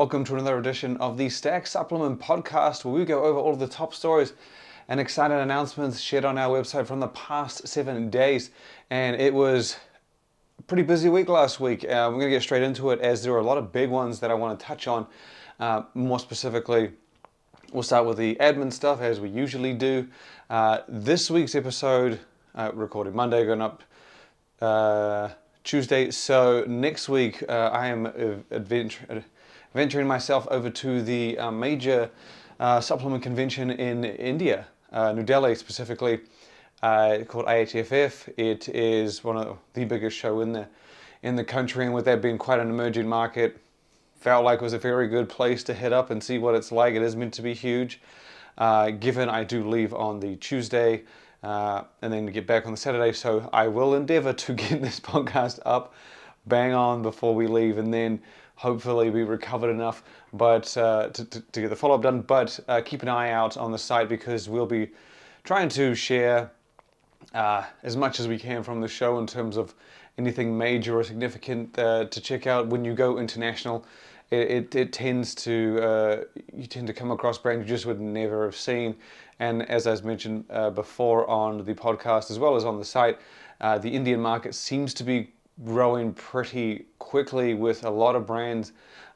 Welcome to another edition of the Stack Supplement Podcast, where we go over all of the top stories and exciting announcements shared on our website from the past 7 days. And it was a pretty busy week last week. We're going to get straight into it, as there are a lot of big ones that I want to touch on. More specifically, we'll start with the admin stuff, as we usually do. This week's episode, recorded Monday, going up Tuesday. So next week, I am venturing myself over to the major supplement convention in India, New Delhi specifically, called IHFF. It is one of the biggest show in the country, and with that being quite an emerging market, felt like it was a very good place to head up and see what it's like. It is meant to be huge. Given I do leave on the Tuesday and then get back on the Saturday, so I will endeavor to get this podcast up bang on before we leave, and then hopefully we recovered enough but to get the follow-up done. But keep an eye out on the site, because we'll be trying to share as much as we can from the show in terms of anything major or significant to check out when you go international. It tends to, you tend to come across brands you just would never have seen. And as I mentioned before on the podcast, as well as on the site, the Indian market seems to be growing pretty quickly, with a lot of brands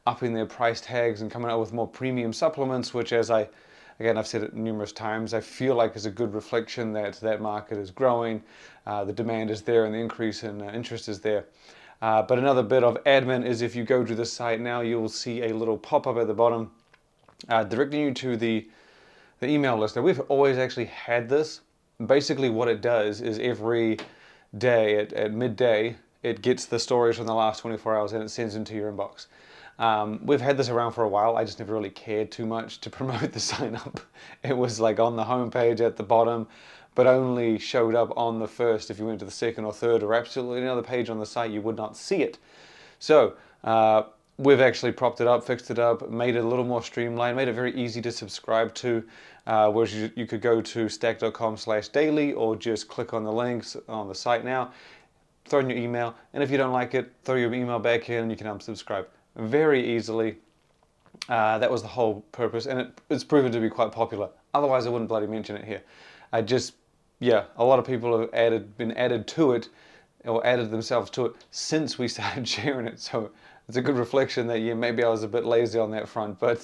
upping their price tags and coming out with more premium supplements, which, as I've said it numerous times, I feel like is a good reflection that that market is growing. The demand is there and the increase in interest is there. But another bit of admin is, if you go to the site now, you will see a little pop-up at the bottom directing you to the email list. Now, we've always actually had this. Basically what it does is every day at midday, it gets the stories from the last 24 hours and it sends them to your inbox. We've had this around for a while. I just never really cared too much to promote the sign up. It was like on the homepage at the bottom, but only showed up on the first. If you went to the second or third or absolutely any other page on the site, you would not see it. So we've actually propped it up, fixed it up, made it a little more streamlined, made it very easy to subscribe to, whereas you could go to stack.com/daily or just click on the links on the site now, throw in your email, and if you don't like it, throw your email back in and you can unsubscribe very easily. That was the whole purpose, and it's proven to be quite popular. Otherwise I wouldn't bloody mention it here. A lot of people have been added to it, or added themselves to it since we started sharing it. So it's a good reflection that maybe I was a bit lazy on that front. But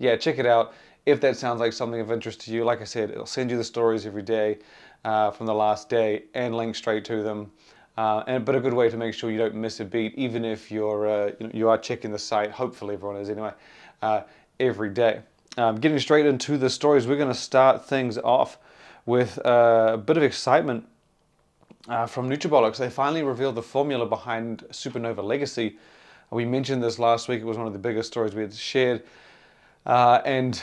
check it out if that sounds like something of interest to you. Like I said, it'll send you the stories every day from the last day and link straight to them. But a good way to make sure you don't miss a beat, even if you are checking the site. Hopefully everyone is anyway, every day. Getting straight into the stories, we're going to start things off with a bit of excitement from Nutrabolics. They finally revealed the formula behind Supernova Legacy. We mentioned this last week. It was one of the biggest stories we had shared, and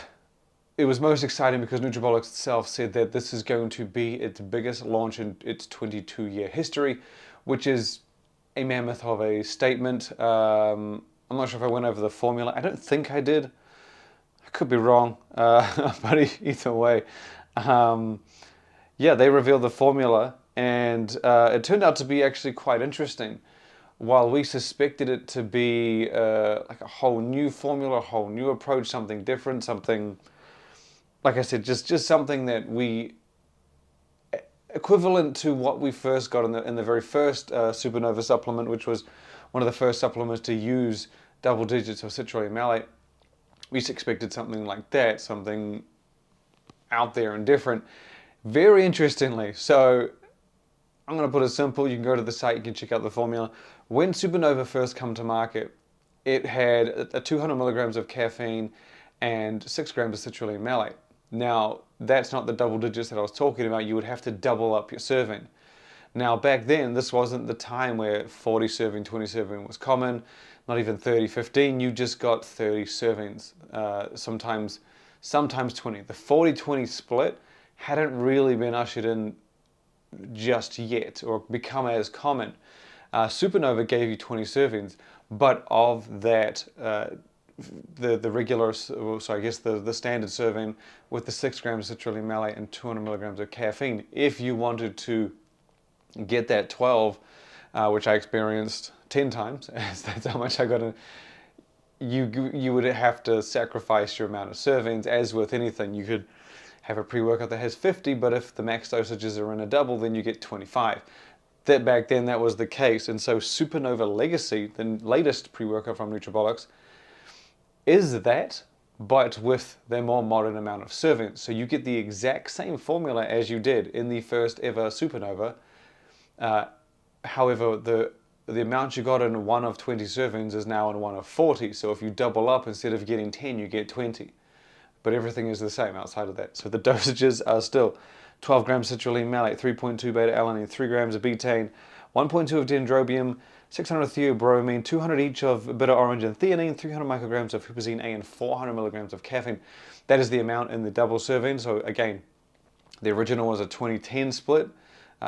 it was most exciting because Nutrabolics itself said that this is going to be its biggest launch in its 22-year history, which is a mammoth of a statement. I'm not sure if I went over the formula. I don't think I did. I could be wrong, but either way. They revealed the formula, and it turned out to be actually quite interesting. While we suspected it to be like a whole new formula, a whole new approach, something different, something, like I said, just something that equivalent to what we first got in the very first Supernova supplement, which was one of the first supplements to use double digits of citrulline malate. We just expected something like that, something out there and different. Very interestingly, so I'm going to put it simple. You can go to the site, you can check out the formula. When Supernova first came to market, it had 200 milligrams of caffeine and 6 grams of citrulline malate. Now, that's not the double digits that I was talking about. You would have to double up your serving. Now, back then, this wasn't the time where 40 serving, 20 serving was common, not even 30, 15. You just got 30 servings, sometimes 20. The 40-20 split hadn't really been ushered in just yet or become as common. Supernova gave you 20 servings, but of that, the regular, so I guess the standard serving with the 6 grams of citrulline malate and 200 milligrams of caffeine. If you wanted to get that 12, which I experienced 10 times, that's how much I got in. you would have to sacrifice your amount of servings. As with anything, you could have a pre-workout that has 50, but if the max dosages are in a double, then you get 25. That back then that was the case, and so Supernova Legacy, the latest pre-workout from Nutrabolics, is that, but with their more modern amount of servings. So you get the exact same formula as you did in the first ever Supernova. However, the amount you got in one of 20 servings is now in one of 40. So if you double up, instead of getting 10, you get 20. But everything is the same outside of that. So the dosages are still 12 grams citrulline malate, 3.2 beta-alanine, 3 grams of betaine, 1.2 of dendrobium, 600 theobromine, 200 each of bitter orange and theanine, 300 micrograms of huperzine A, and 400 milligrams of caffeine. That is the amount in the double serving. So again, the original was a 20-10 split.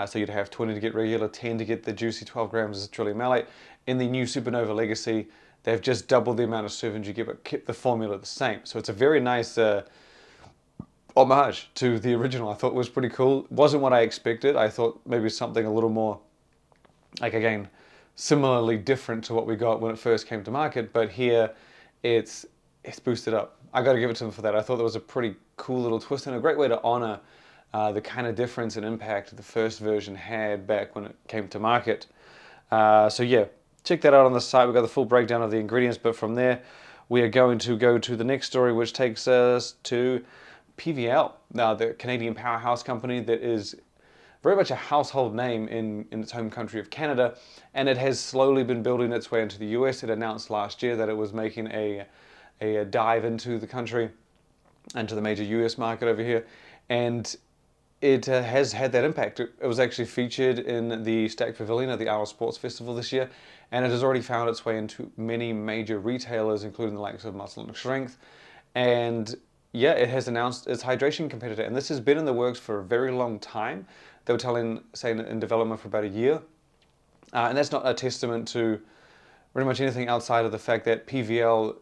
So you'd have 20 to get regular, 10 to get the juicy 12 grams of citrulline malate. In the new Supernova Legacy, they've just doubled the amount of servings you get, but kept the formula the same. So it's a very nice homage to the original. I thought it was pretty cool. It wasn't what I expected. I thought maybe something a little more, like, again, similarly different to what we got when it first came to market. But here, it's boosted up. I got to give it to them for that. I thought that was a pretty cool little twist and a great way to honor the kind of difference and impact the first version had back when it came to market. So yeah, check that out on the site. We've got the full breakdown of the ingredients, but from there we are going to go to the next story, which takes us to PVL, now the Canadian powerhouse company that is very much a household name in its home country of Canada, and it has slowly been building its way into the US. It announced last year that it was making a dive into the country and to the major US market over here, and it has had that impact. It was actually featured in the Stack Pavilion at the Isle Sports Festival this year, and it has already found its way into many major retailers, including the likes of Muscle and Strength. And yeah, it has announced its hydration competitor, and this has been in the works for a very long time. They were saying in development for about a year, and that's not a testament to pretty much anything outside of the fact that PVL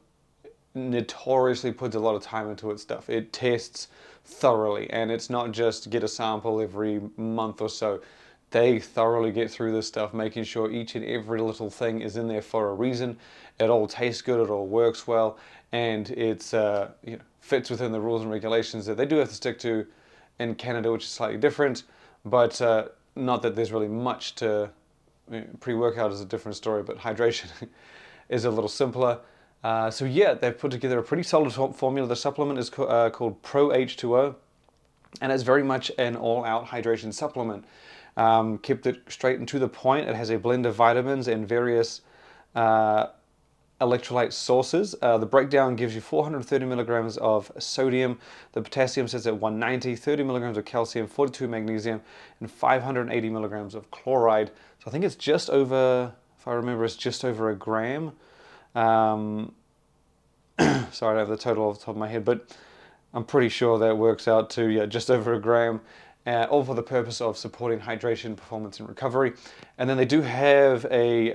notoriously puts a lot of time into its stuff. It tests thoroughly, and it's not just get a sample every month or so. They thoroughly get through this stuff, making sure each and every little thing is in there for a reason. It all tastes good, it all works well, and it's fits within the rules and regulations that they do have to stick to in Canada, which is slightly different, but not that there's really much to. Pre-workout is a different story, but hydration is a little simpler. So yeah, they've put together a pretty solid formula. The supplement is called ProH2O, and it's very much an all-out hydration supplement. Kept it straight and to the point. It has a blend of vitamins and various electrolyte sources. The breakdown gives you 430 milligrams of sodium. The potassium sits at 190, 30 milligrams of calcium, 42 magnesium, and 580 milligrams of chloride. So I think it's just over, if I remember, it's just over a gram. Sorry, I don't have the total off the top of my head, but I'm pretty sure that works out to just over a gram, all for the purpose of supporting hydration, performance, and recovery. And then they do have a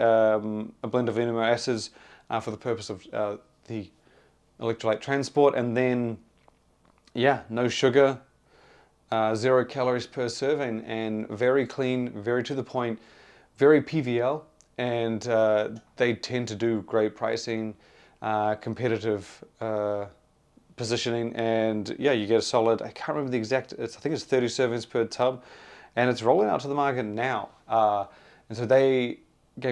blend of amino acids for the purpose of the electrolyte transport, and then no sugar, 0 calories per serving, and very clean, very to the point, very PVL. And they tend to do great pricing, competitive positioning, and you get a solid, I can't remember the exact, I think it's 30 servings per tub, and it's rolling out to the market now. And so again,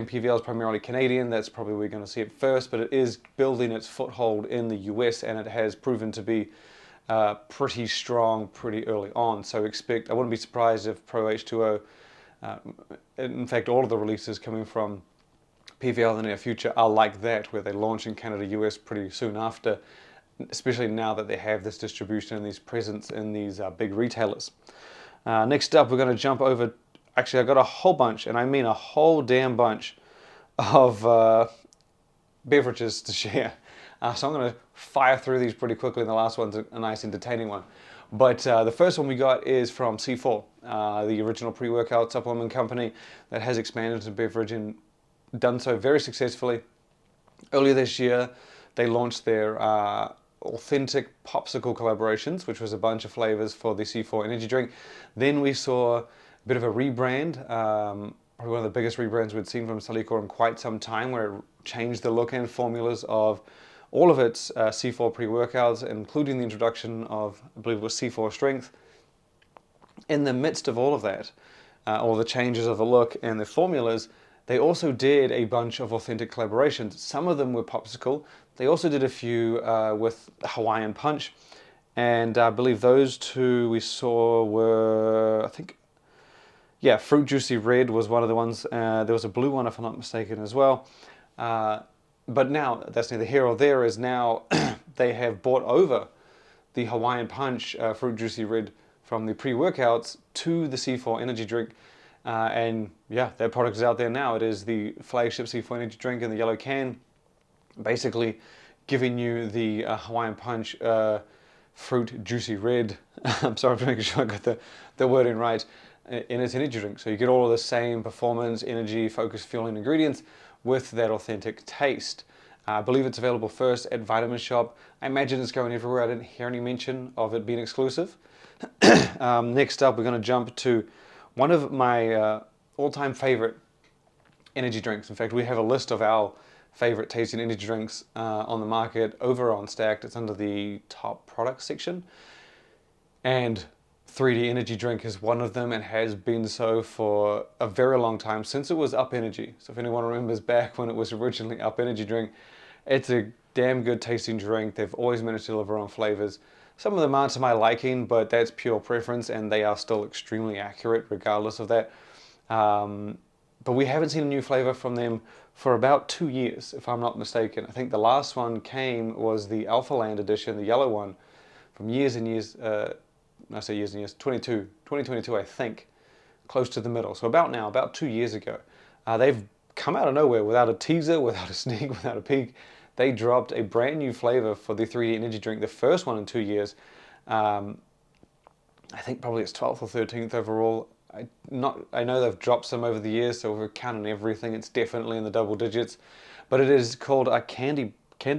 PVL is primarily Canadian, that's probably where we're going to see it first, but it is building its foothold in the US, and it has proven to be pretty strong pretty early on. So I wouldn't be surprised if ProH2O, in fact, all of the releases coming from PVL in the near future are like that, where they launch in Canada, US pretty soon after, especially now that they have this distribution and these presence in these big retailers. Next up, we're going to jump over. Actually, I got a whole bunch, and I mean a whole damn bunch of beverages to share. So I'm going to fire through these pretty quickly, and the last one's a nice entertaining one. But the first one we got is from C4, the original pre-workout supplement company that has expanded to beverage and done so very successfully. Earlier this year, they launched their authentic popsicle collaborations, which was a bunch of flavors for the C4 energy drink. Then we saw a bit of a rebrand, probably one of the biggest rebrands we'd seen from Salicor in quite some time, where it changed the look and formulas of all of its C4 pre-workouts, including the introduction of, I believe it was C4 Strength. In the midst of all of that, all the changes of the look and the formulas, they also did a bunch of authentic collaborations. Some of them were Popsicle. They also did a few with Hawaiian Punch. And I believe those two we saw were, I think, yeah, Fruit Juicy Red was one of the ones. There was a blue one, if I'm not mistaken, as well. But now, that's neither here or there, is now they have brought over the Hawaiian Punch Fruit Juicy Red from the pre-workouts to the C4 energy drink. And yeah, that product is out there now. It is the flagship C4 energy drink in the yellow can, basically giving you the Hawaiian Punch Fruit Juicy Red. I'm sorry for making sure I got the wording right, in its energy drink. So you get all of the same performance, energy, focus, fueling ingredients with that authentic taste. I believe it's available first at Vitamin Shop. I imagine it's going everywhere. I didn't hear any mention of it being exclusive. Next up, we're going to jump to one of my all-time favorite energy drinks. In fact, we have a list of our favorite tasting energy drinks on the market over on Stacked. It's under the top products section. And 3D Energy Drink is one of them and has been so for a very long time, since it was Up Energy. So if anyone remembers back when it was originally Up Energy Drink, it's a damn good tasting drink. They've always managed to deliver on flavors. Some of them aren't to my liking, but that's pure preference, and they are still extremely accurate regardless of that. But we haven't seen a new flavor from them for about 2 years, if I'm not mistaken. I think the last one was the Alpha Land edition, the yellow one, from years and years, I say years and years, 2022, I think, close to the middle. So about 2 years ago. They've come out of nowhere without a teaser, without a sneak, without a peek. They dropped a brand new flavor for the 3D Energy Drink, the first one in 2 years. I think probably it's 12th or 13th overall. I know they've dropped some over the years, so if we're counting everything, it's definitely in the double digits. But it is called a Candy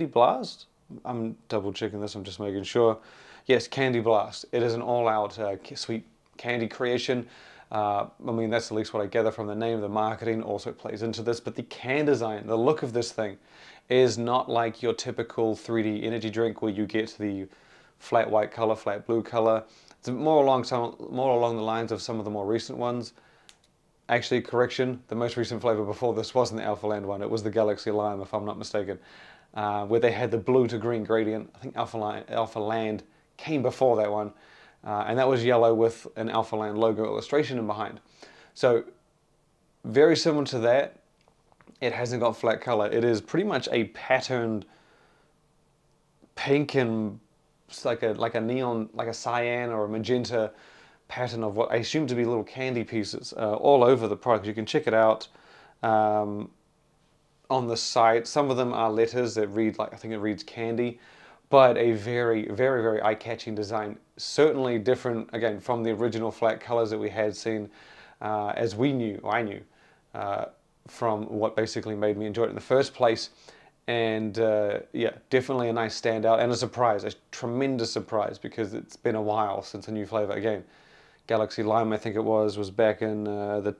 Blast. I'm double checking this, I'm just making sure. Yes, Candy Blast. It is an all-out sweet candy creation. I mean, that's at least what I gather from the name. The marketing also plays into this, but the can design, the look of this thing, is not like your typical 3D energy drink where you get the flat white color, flat blue color. It's more along the lines of some of the more recent ones. Actually, correction, the most recent flavor before this wasn't the Alpha Land one, it was the Galaxy Lime, if I'm not mistaken, where they had the blue to green gradient. I think Alpha Land came before that one, and that was yellow with an Alpha Land logo illustration in behind. So, very similar to that. It hasn't got flat color. It is pretty much a patterned pink and it's like a neon, like a cyan or a magenta pattern of what I assume to be little candy pieces all over the product. You can check it out on the site. Some of them are letters that read I think it reads candy, but a very, very, very eye-catching design. Certainly different, again, from the original flat colors that we had seen as I knew, from what basically made me enjoy it in the first place. And yeah, definitely a nice standout and a surprise, a tremendous surprise, because it's been a while since a new flavor. Again, Galaxy Lime, I think it was back in the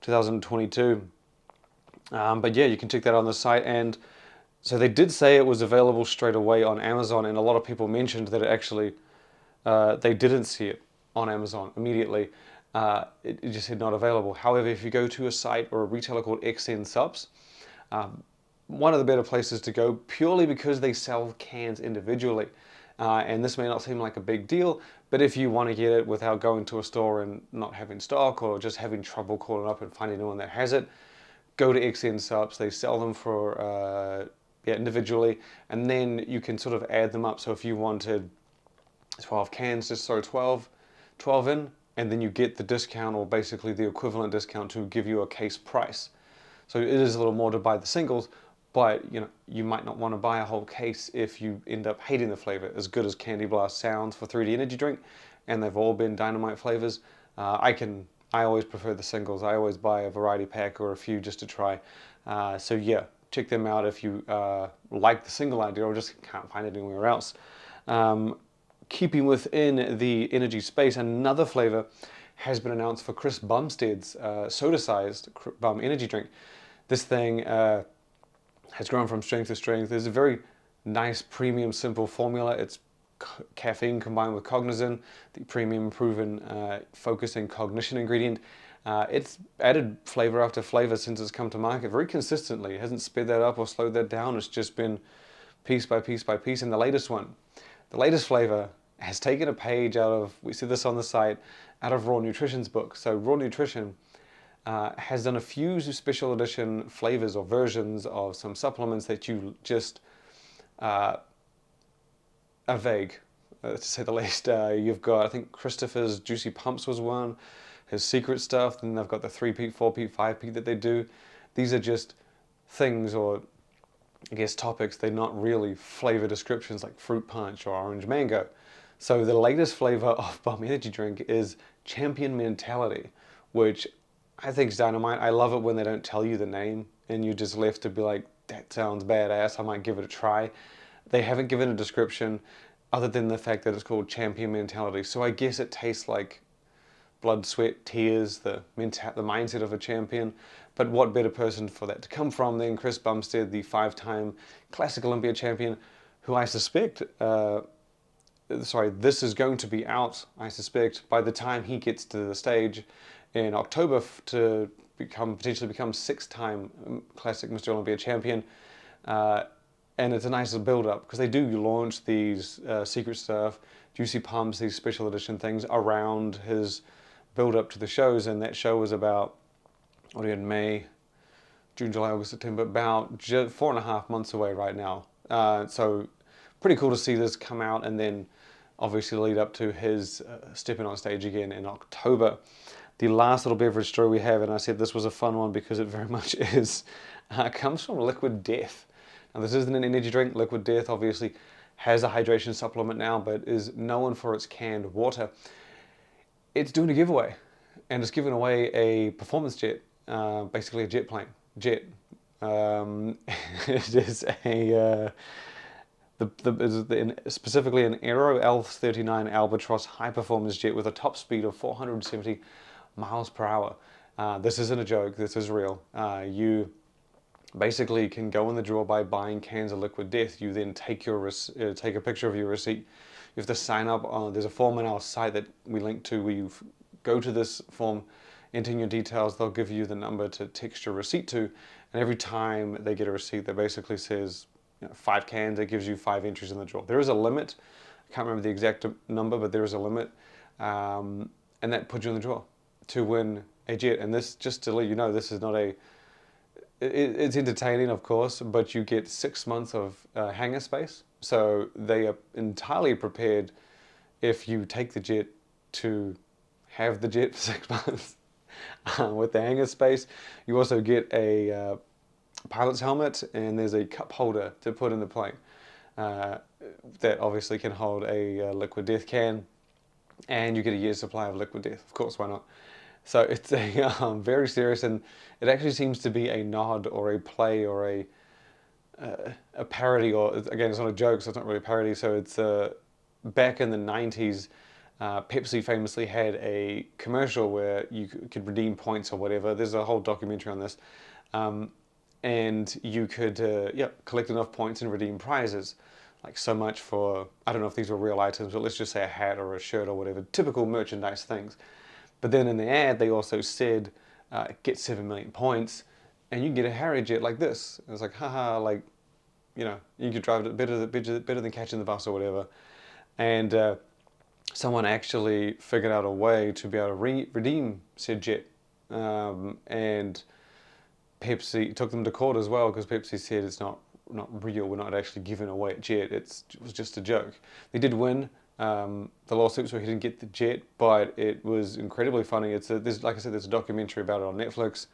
2022. But yeah, you can check that on the site. And so they did say it was available straight away on Amazon, and a lot of people mentioned that it actually, they didn't see it on Amazon immediately. It just said not available. However, if you go to a site or a retailer called XN Subs, one of the better places to go, purely because they sell cans individually. And this may not seem like a big deal, but if you want to get it without going to a store and not having stock, or just having trouble calling up and finding anyone that has it, go to XN Subs. They sell them for individually, and then you can sort of add them up. So if you wanted 12 cans, just throw 12 in, and then you get the discount, or basically the equivalent discount, to give you a case price. So it is a little more to buy the singles, but you might not want to buy a whole case if you end up hating the flavor. As good as Candy Blast sounds for 3D Energy Drink, and they've all been dynamite flavors, I always prefer the singles. I always buy a variety pack or a few just to try. So yeah, check them out if you like the single idea or just can't find it anywhere else. Keeping within the energy space, another flavor has been announced for Chris Bumstead's soda-sized Bum energy drink. This thing, has grown from strength to strength. There's a very nice, premium, simple formula. It's caffeine combined with cognizin, the premium proven focus and cognition ingredient. It's added flavor after flavor since it's come to market very consistently. It hasn't sped that up or slowed that down. It's just been piece by piece by piece. And the latest flavor has taken a page out of, we see this on the site, out of Raw Nutrition's book. So Raw Nutrition has done a few special edition flavors or versions of some supplements that you just are vague, to say the least. You've got, I think Christopher's Juicy Pumps was one, his secret stuff, then they've got the 3-peat, 4-peat, 5-peat that they do. These are just things, or I guess topics, they're not really flavor descriptions like fruit punch or orange mango. So the latest flavor of Bomb Energy Drink is Champion Mentality, which I think is dynamite. I love it when they don't tell you the name and you're just left to be like, that sounds badass, I might give it a try. They haven't given a description other than the fact that it's called Champion Mentality. So I guess it tastes like blood, sweat, tears, the mindset of a champion. But what better person for that to come from than Chris Bumstead, the 5-time Classic Olympia champion, who I suspect, this is going to be out, I suspect, by the time he gets to the stage in October to potentially become 6-time Classic Mr. Olympia champion. And it's a nice build-up, because they do launch these secret stuff, Juicy Pumps, these special edition things around his build-up to the shows. And that show was about, what are you in, May, June, July, August, September, about 4.5 months away right now. So pretty cool to see this come out, and then obviously lead up to his stepping on stage again in October. The last little beverage story we have, and I said this was a fun one because it very much is, comes from Liquid Death. Now this isn't an energy drink. Liquid Death obviously has a hydration supplement now, but is known for its canned water. It's doing a giveaway, and it's giving away a performance jet, basically a jet plane. It is specifically an Aero L39 Albatross high performance jet with a top speed of 470 miles per hour. This isn't a joke, this is real. You basically can go in the draw by buying cans of Liquid Death. You then take a picture of your receipt. You have to sign up there's a form on our site that we link to where you go to this form, enter in your details, they'll give you the number to text your receipt to, and every time they get a receipt that basically says 5 cans, it gives you 5 entries in the draw. There is a limit, I can't remember the exact number, but there is a limit, and that puts you in the draw to win a jet. And this, just to let you know, this is not it's entertaining, of course, but you get 6 months of hangar space. So they are entirely prepared if you take the jet to have the jet for 6 months. With the hangar space, you also get a pilot's helmet, and there's a cup holder to put in the plane that obviously can hold a Liquid Death can, and you get a year's supply of Liquid Death. Of course, why not? So it's a very serious, and it actually seems to be a nod or a play or a parody, or again, it's not a joke, so it's not really a parody. So it's back in the 90s, Pepsi famously had a commercial where you could redeem points or whatever. There's a whole documentary on this. And you could collect enough points and redeem prizes. Like so much for, I don't know if these were real items, but let's just say a hat or a shirt or whatever, typical merchandise things. But then in the ad, they also said, get 7 million points and you can get a Harry jet like this. It was like, haha, like, you could drive it better than catching the bus or whatever. And someone actually figured out a way to be able to redeem said jet. And Pepsi took them to court as well, because Pepsi said it's not real, we're not actually giving away a jet, it was just a joke. They did win the lawsuits where he didn't get the jet, but it was incredibly funny. Like I said, there's a documentary about it on Netflix,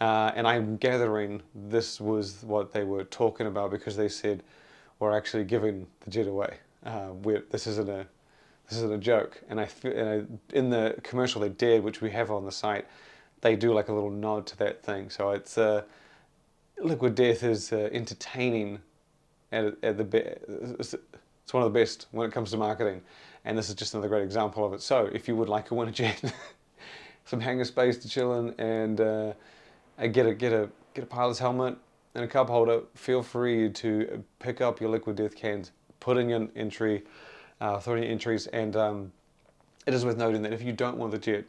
and I'm gathering this was what they were talking about, because they said we're actually giving the jet away. This isn't a joke. And in the commercial they did, which we have on the site, they do like a little nod to that thing. So it's Liquid Death is entertaining it's one of the best when it comes to marketing, and this is just another great example of it. So if you would like a winter jet, some hangar space to chill in, and get a pilot's helmet, and a cup holder, feel free to pick up your liquid death cans, put in your entry, throw in your entries, and it is worth noting that if you don't want the jet,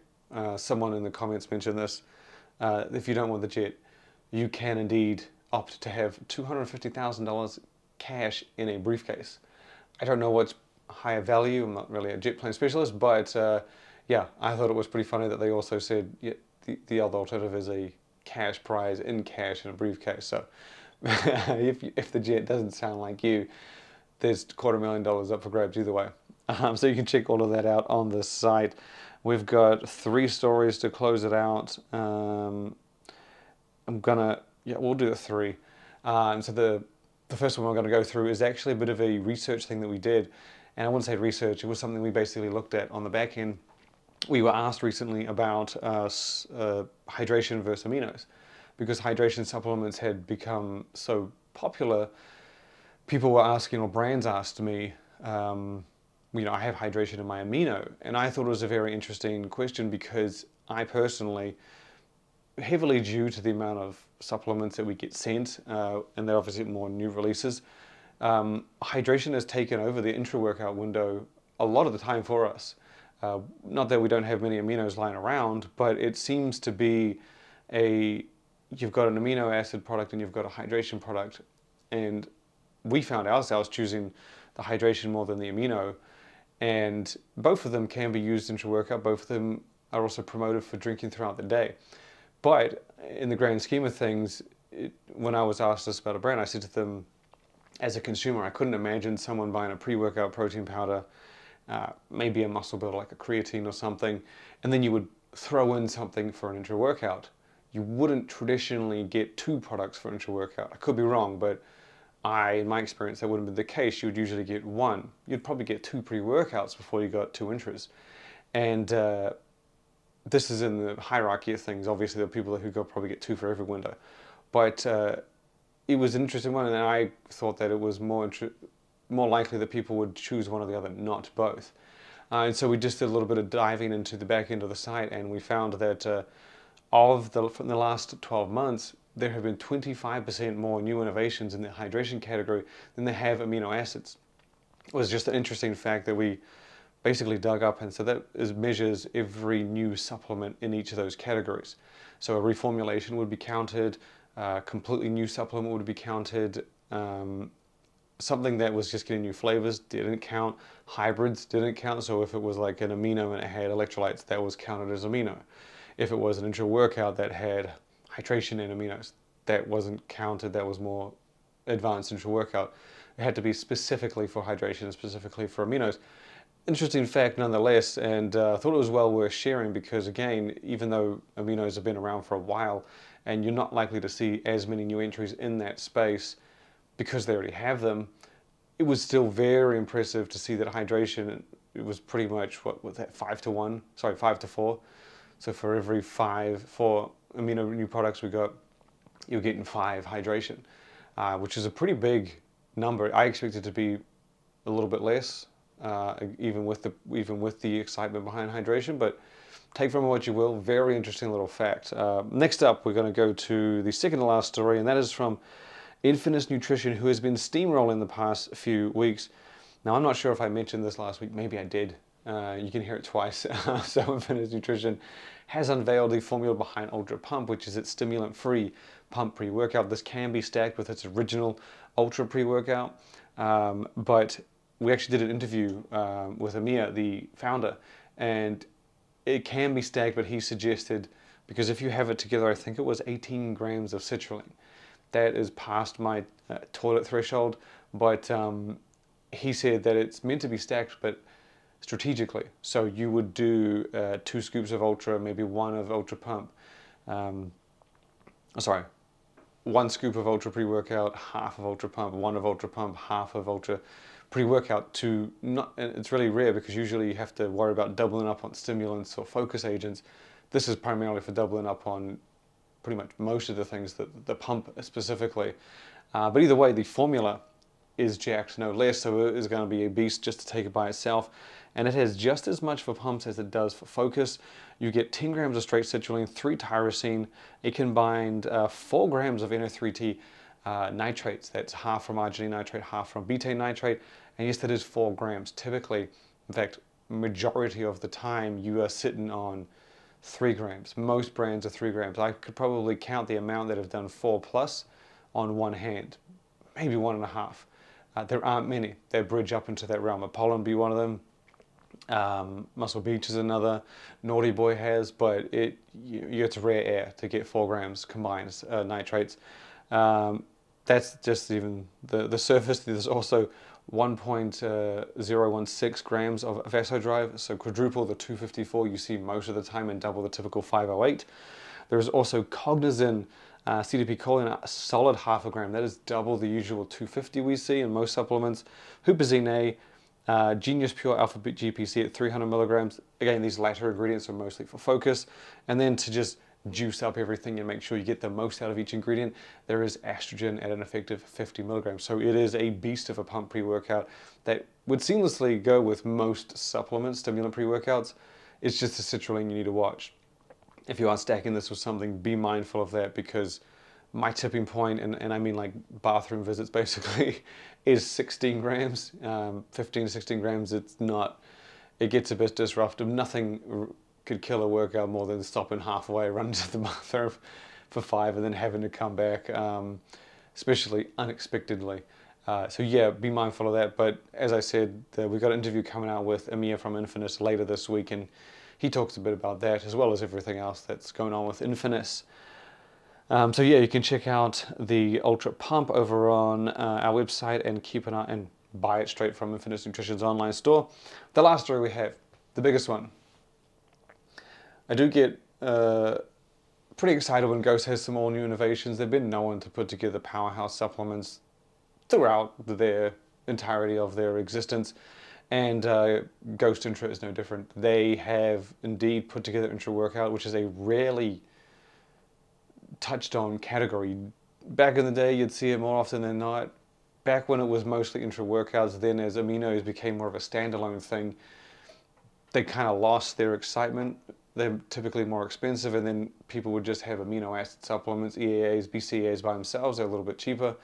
someone in the comments mentioned this, if you don't want the jet, you can indeed opt to have $250,000 cash in a briefcase. I don't know what's higher value, I'm not really a jet plane specialist, but yeah, I thought it was pretty funny that they also said the other alternative is a cash prize in cash in a briefcase. So if the jet doesn't sound like you, there's $250,000 up for grabs either way. So you can check all of that out on the site. We've got 3 stories to close it out. We'll do the 3. So the first one we're going to go through is actually a bit of a research thing that we did. And I wouldn't say research, it was something we basically looked at on the back end. We were asked recently about hydration versus aminos. Because hydration supplements had become so popular, people were asking, or brands asked me, I have hydration in my amino. And I thought it was a very interesting question because I personally, heavily due to the amount of supplements that we get sent, and they're obviously more new releases, hydration has taken over the intra-workout window a lot of the time for us. Not that we don't have many aminos lying around, but it seems to be you've got an amino acid product and you've got a hydration product, and we found ourselves choosing the hydration more than the amino, and both of them can be used intra-workout. Both of them are also promoted for drinking throughout the day. But in the grand scheme of things, when I was asked this about a brand, I said to them, as a consumer, I couldn't imagine someone buying a pre-workout protein powder, maybe a muscle builder like a creatine or something, and then you would throw in something for an intra-workout. You wouldn't traditionally get 2 products for intra-workout. I could be wrong, but in my experience, that wouldn't be the case. You would usually get 1. You'd probably get 2 pre-workouts before you got 2 intras. And this is in the hierarchy of things. Obviously, there are people who probably get 2 for every window. But it was an interesting one, and I thought that it was more likely that people would choose one or the other, not both. And so we just did a little bit of diving into the back end of the site, and we found that from the last 12 months, there have been 25% more new innovations in the hydration category than they have amino acids. It was just an interesting fact that we basically dug up, and so that measures every new supplement in each of those categories. So a reformulation would be counted, a completely new supplement would be counted, something that was just getting new flavors didn't count, hybrids didn't count. So if it was like an amino and it had electrolytes, that was counted as amino. If it was an intra-workout that had hydration and aminos, that wasn't counted, that was more advanced intra-workout. It had to be specifically for hydration and specifically for aminos. Interesting fact nonetheless, and I thought it was well worth sharing because, again, even though aminos have been around for a while and you're not likely to see as many new entries in that space because they already have them, it was still very impressive to see that hydration, it was pretty much, what was that, 5 to 4. So for every 4 amino new products we got, you're getting 5 hydration, which is a pretty big number. I expected it to be a little bit less, even with the excitement behind hydration, but take from it what you will. Very interesting little fact. Next up, we're going to go to the second to last story, and that is from Infinis Nutrition, who has been steamrolling the past few weeks. Now, I'm not sure if I mentioned this last week. Maybe I did. You can hear it twice. So Infinis Nutrition has unveiled the formula behind Ultra Pump, which is its stimulant-free pump pre-workout. This can be stacked with its original Ultra pre-workout, but we actually did an interview with Amir, the founder, and it can be stacked, but he suggested, because if you have it together, I think it was 18 grams of citrulline. That is past my toilet threshold, but he said that it's meant to be stacked, but strategically. So you would do 2 scoops of Ultra, maybe 1 of Ultra Pump. 1 scoop of Ultra pre-workout, half of Ultra Pump, 1 of Ultra Pump, half of Ultra pre-workout. It's really rare because usually you have to worry about doubling up on stimulants or focus agents. This is primarily for doubling up on pretty much most of the things, that the pump specifically. But either way, the formula is jacked no less, so it is going to be a beast just to take it by itself. And it has just as much for pumps as it does for focus. You get 10 grams of straight citrulline, 3 tyrosine, a combined 4 grams of NO3T, nitrates. That's half from arginine nitrate, half from betaine nitrate, and yes, that is 4 grams. Typically, in fact, majority of the time, you are sitting on 3 grams. Most brands are 3 grams. I could probably count the amount that have done 4 plus on one hand, maybe 1.5. There aren't many that bridge up into that realm. Apollon be one of them. Muscle Beach is another. Naughty Boy has, but it's rare air to get 4 grams combined nitrates. That's just even the surface. There's also 1.016 grams of vasodrive, so quadruple the 254 you see most of the time and double the typical 508. There is also cognizin, CDP choline, a solid 0.5 gram. That is double the usual 250 we see in most supplements. Huperzine A, Genius Pure Alpha GPC at 300 milligrams. Again, these latter ingredients are mostly for focus. And then to just juice up everything and make sure you get the most out of each ingredient, there is estrogen at an effective 50 milligrams. So it is a beast of a pump pre-workout that would seamlessly go with most supplements, stimulant pre-workouts. It's just the citrulline you need to watch. If you are stacking this with something, be mindful of that, because my tipping point, and I mean like bathroom visits basically, is 16 grams, 15 to 16 grams. It gets a bit disruptive. Nothing could kill a workout more than stopping halfway, running to the bathroom for 5 and then having to come back, especially unexpectedly. So yeah, be mindful of that. But as I said, we've got an interview coming out with Amir from Infinis later this week, and he talks a bit about that as well as everything else that's going on with Infinis. So yeah, you can check out the Ultra Pump over on our website and keep an eye and buy it straight from Infinis Nutrition's online store. The last story we have, the biggest one. I do get pretty excited when Ghost has some all new innovations. They've been known to put together powerhouse supplements throughout their entirety of their existence, and Ghost Intra is no different. They have indeed put together Intra Workout, which is a rarely touched on category. Back in the day, you'd see it more often than not. Back when it was mostly Intra Workouts, then as Aminos became more of a standalone thing, they kind of lost their excitement. They're typically more expensive, and then people would just have amino acid supplements, EAAs, BCAAs by themselves. They're a little bit cheaper.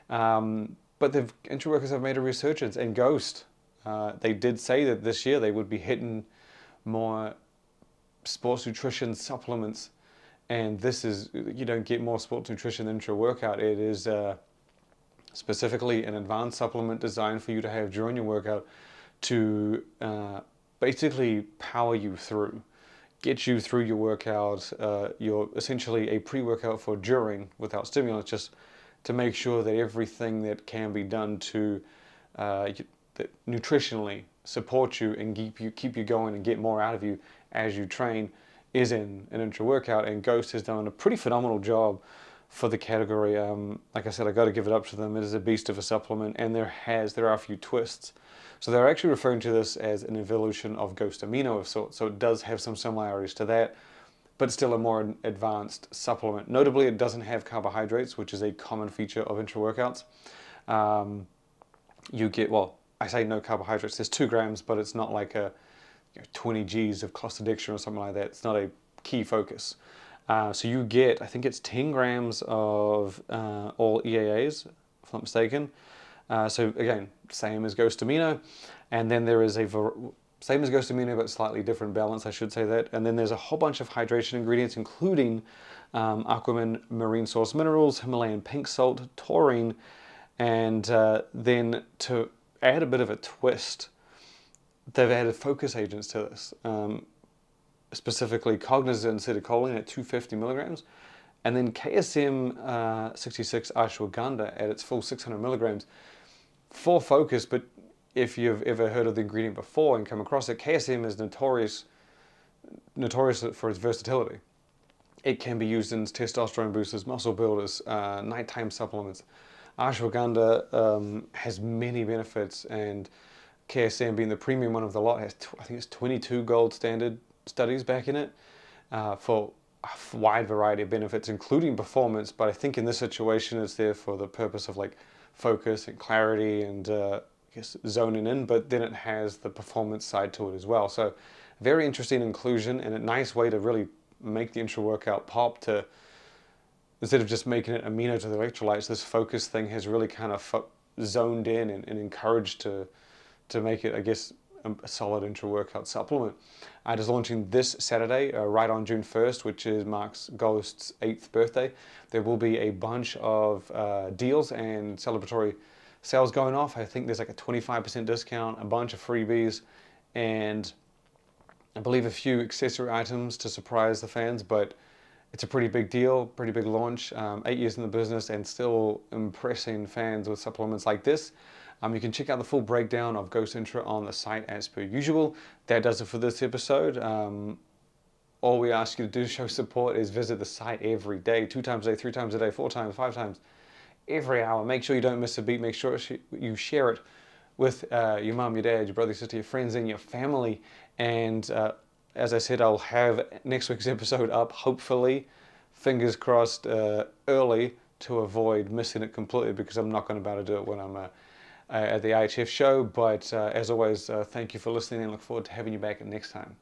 But Intra Workouts have made a resurgence, and Ghost, they did say that this year they would be hitting more sports nutrition supplements, and this is, you don't get more sports nutrition than Intra Workout. It is specifically an advanced supplement designed for you to have during your workout to basically power you through. Get you through your workout. You're essentially a pre-workout for during without stimulants, just to make sure that everything that can be done to that nutritionally support you and keep you going and get more out of you as you train is in an Intra Workout. And Ghost has done a pretty phenomenal job for the category. Like I said, I got to give it up to them. It is a beast of a supplement, and there are a few twists. So they're actually referring to this as an evolution of Ghost Amino of sorts. So it does have some similarities to that, but still a more advanced supplement. Notably, it doesn't have carbohydrates, which is a common feature of Intra Workouts. You get, well, I say no carbohydrates. There's 2 grams, but it's not like a 20 Gs of clostridextrin or something like that. It's not a key focus. So you get, I think it's 10 grams of all EAAs, if I'm not mistaken. So again, same as Ghost Amino, and then there is same as Ghost Amino, but slightly different balance, I should say that. And then there's a whole bunch of hydration ingredients, including Aquaman marine source minerals, Himalayan pink salt, taurine, and then to add a bit of a twist, they've added focus agents to this, specifically cognizin acetylcholine at 250 milligrams, and then KSM 66 ashwagandha at its full 600 milligrams for focus. But if you've ever heard of the ingredient before and come across it, KSM is notorious for its versatility. It can be used in testosterone boosters, muscle builders, nighttime supplements. Ashwagandha has many benefits, and KSM, being the premium one of the lot, has I think it's 22 gold standard studies back in it for a wide variety of benefits, including performance. But I think in this situation, it's there for the purpose of like focus and clarity and I guess zoning in. But then it has the performance side to it as well. So very interesting inclusion and a nice way to really make the Intra Workout pop, to instead of just making it amino to the electrolytes, this focus thing has really kind of zoned in and encouraged to make it, I guess, a solid intra-workout supplement. It is launching this Saturday, right on June 1st, which is Mark's Ghost's 8th birthday. There will be a bunch of deals and celebratory sales going off. I think there's like a 25% discount, a bunch of freebies, and I believe a few accessory items to surprise the fans, but it's a pretty big deal, pretty big launch. 8 years in the business and still impressing fans with supplements like this. You can check out the full breakdown of Ghost Intra on the site as per usual. That does it for this episode. All we ask you to do to show support is visit the site every day, 2 times a day, 3 times a day, 4 times, 5 times, every hour. Make sure you don't miss a beat. Make sure you share it with your mum, your dad, your brother, your sister, your friends, and your family. And as I said, I'll have next week's episode up, hopefully, fingers crossed, early, to avoid missing it completely, because I'm not going to be able to do it when I'm at the IHF show. But as always, thank you for listening and look forward to having you back next time.